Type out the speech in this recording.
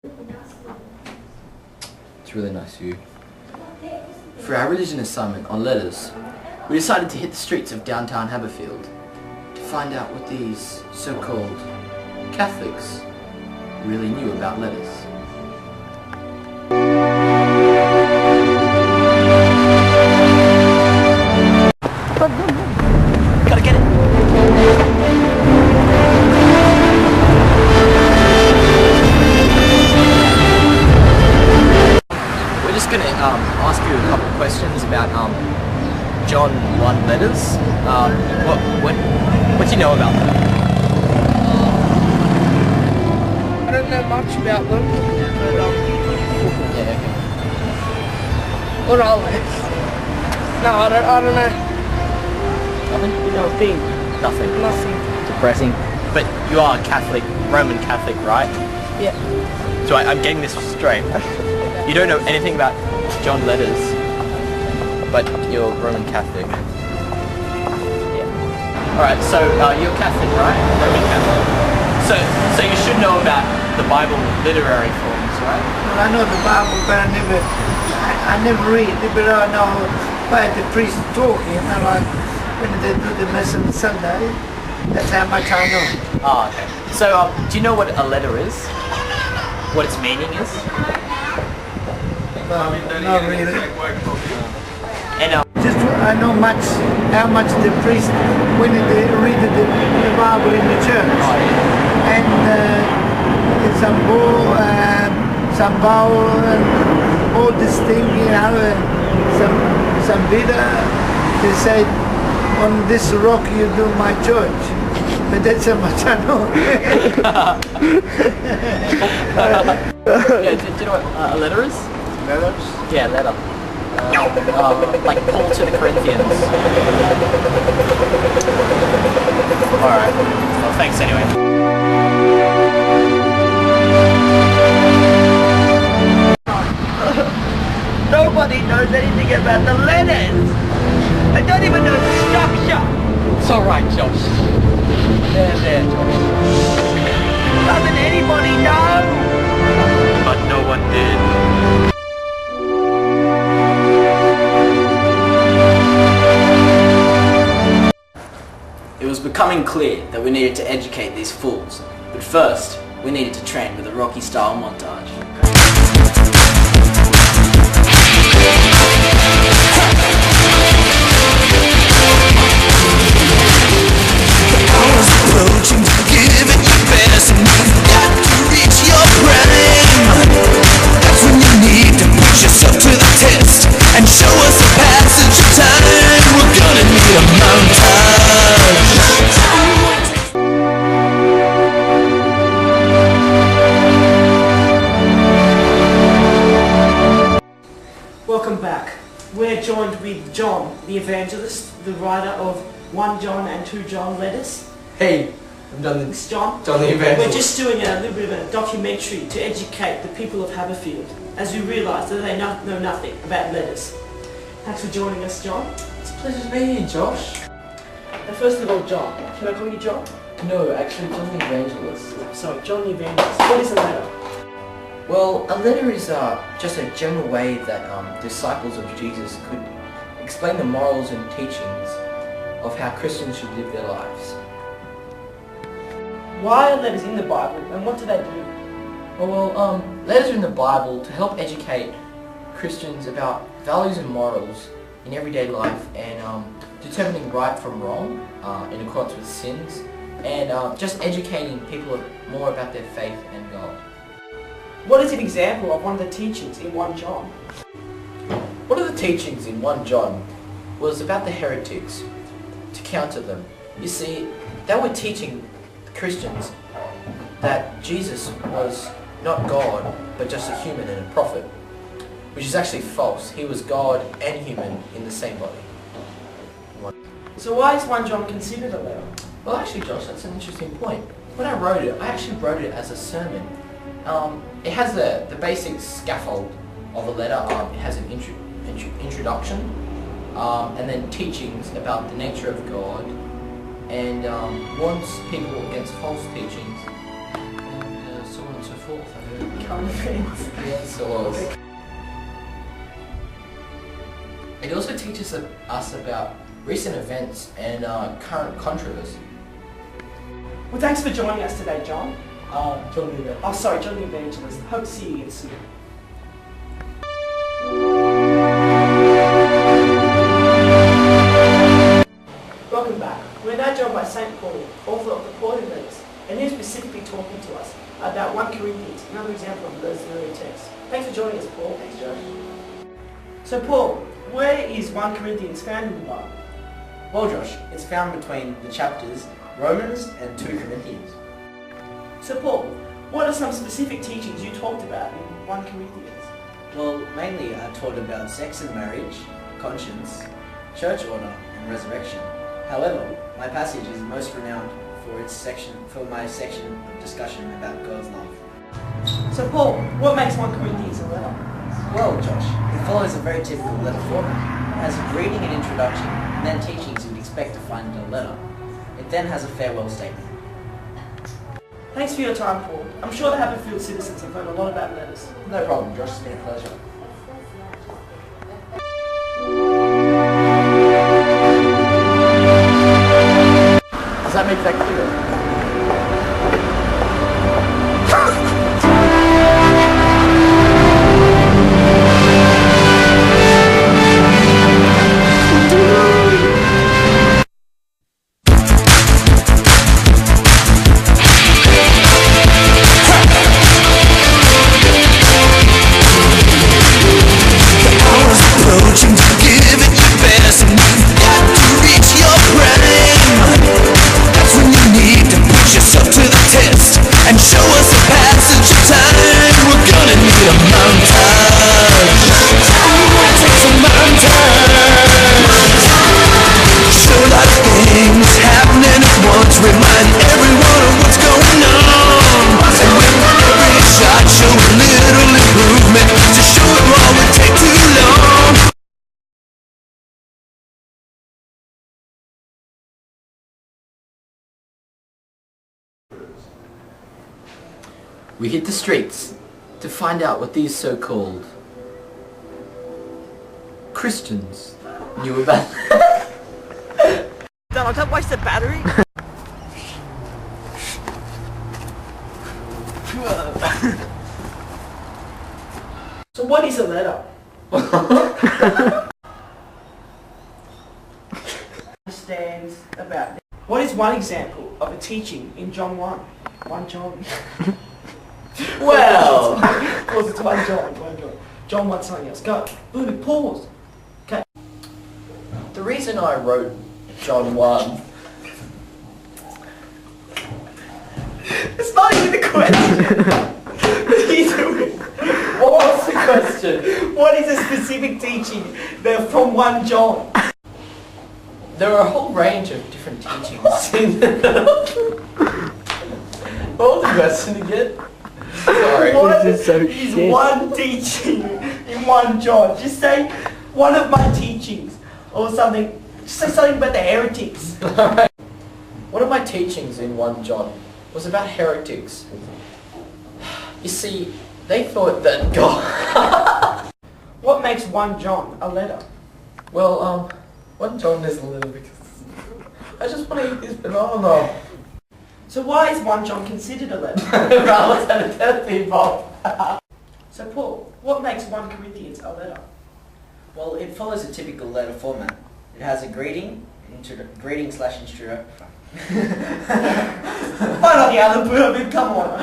It's really nice of you. For our religion assignment on letters, we decided to hit the streets of downtown Haberfield to find out what these so-called Catholics really knew about letters. Gotta get it! We're just gonna ask you a couple of questions about John 1 letters. What do you know about them? I don't know much about them, but Yeah, okay. what are they? No, I don't know. Nothing? Nothing. Nothing. Nothing. Depressing. But you are Catholic, Roman Catholic, right? Yeah. So I'm getting this straight. You don't know anything about John letters, but you're Roman Catholic. Yeah. Alright, so you're Catholic, right? Roman Catholic. So you should know about the Bible literary forms, right? Well, I know the Bible, but I never read it, but I know by the priest talking, and like when they do the Mass on Sunday, that's how much I know. Ah, okay. So do you know what a letter is? What its meaning is? Well, not really. And Just I know how much the priest, when they read the Bible in the church, and some bowl, some bowl, and all this thing, some bitter. They say, on this rock you do my church. But that's how much I know. yeah, do you know what a letter is? Letters? Yeah, letter. Like Paul to the Corinthians. Alright. Well, thanks anyway. Nobody knows anything about the letters. I don't even know the structure. It's alright, Josh. There, Josh. Doesn't anybody know? But no one did. It was becoming clear that we needed to educate these fools, but first, we needed to train with a Rocky-style montage. Approaching, give it your best, and you've got to reach your prime. That's when you need to put yourself to the test and show us the passage of time. We're gonna need a montage. Welcome back. We're joined with John, the evangelist, the writer of 1 John and 2 John letters. Hey, I'm John It's John. the Evangelist. We're just doing a little bit of a documentary to educate the people of Haberfield, as we realise that they know nothing about letters. Thanks for joining us, John. It's a pleasure to be here, Josh. And first of all, John, can I call you John? No, actually, John the Evangelist. Sorry, John the evangelist. What is a letter? Well, a letter is just a general way that disciples of Jesus could explain the morals and teachings of how Christians should live their lives. Why are letters in the Bible, and what do they do? Well, letters are in the Bible to help educate Christians about values and morals in everyday life and determining right from wrong in accordance with sins and just educating people more about their faith and God. What is an example of one of the teachings in 1 John? One of the teachings in 1 John was about the heretics, to counter them. You see, they were teaching Christians that Jesus was not God, but just a human and a prophet, which is actually false. He was God and human in the same body. So why is 1 John considered a letter? Well, actually, Josh, that's an interesting point. When I wrote it, I actually wrote it as a sermon. It has the basic scaffold of a letter. It has an introduction, and then teachings about the nature of God, and warns people against false teachings, and so on and so forth. I heard. current events. Yes, it was. It also teaches us about recent events and current controversy. Well, thanks for joining us today, John. John Newman. Oh, sorry, John the Evangelist. Hope to see you again soon. Welcome back. We're now joined by St. Paul, author of the Pauline letters, and he's specifically talking to us about 1 Corinthians, another example of those literary texts. Thanks for joining us, Paul. Thanks, Josh. So, Paul, where is 1 Corinthians found in the Bible? Well, Josh, it's found between the chapters Romans and 2 Corinthians. So, Paul, what are some specific teachings you talked about in 1 Corinthians? Well, mainly I taught about sex and marriage, conscience, church order, and resurrection. However, my passage is most renowned for my section of discussion about God's love. So, Paul, what makes 1 Corinthians a letter? Well, Josh, it follows a very typical letter format. It has a greeting and introduction, and then teachings you'd expect to find in a letter. It then has a farewell statement. Thanks for your time, Paul. I'm sure the Haberfield citizens have learned a lot about letters. No problem, Josh. It's been a pleasure. Does that make that clear? Approaching to give it your best, and you've got to reach your prime. That's when you need to put yourself to the test and show us the passage of time. We're gonna need a montage. Take some montage. Show a lot of things happening at once. Remind everyone of what's going on. And with every shot, show a little improvement. To show it all would take too long. We hit the streets to find out what these so-called Christians knew about. Donald, don't waste the battery. So what is a letter? Understands about this. What is one example of a teaching in John 1? 1 John. Well, Pause, it's 1 John. 1 John. John wants something else. Go. Booby, pause. Okay. the reason I wrote John 1. It's not even the question. What was the question? What is a specific teaching that from 1 John? There are a whole range of different teachings in What was the question again? Sorry. What This is so is shit. one teaching in 1 John? Just say one of my teachings or something. Just say something about the heretics. Alright. One of my teachings in 1 John was about heretics. You see, they thought that God... What makes 1 John a letter? Well, 1 John is a little because... I just want to eat this banana. So why is 1 John considered a letter? I was at a death involved. So Paul, what makes 1 Corinthians a letter? Well, it follows a typical letter format. It has a greeting, greeting/introduction. Why not the other bourbon? Come on.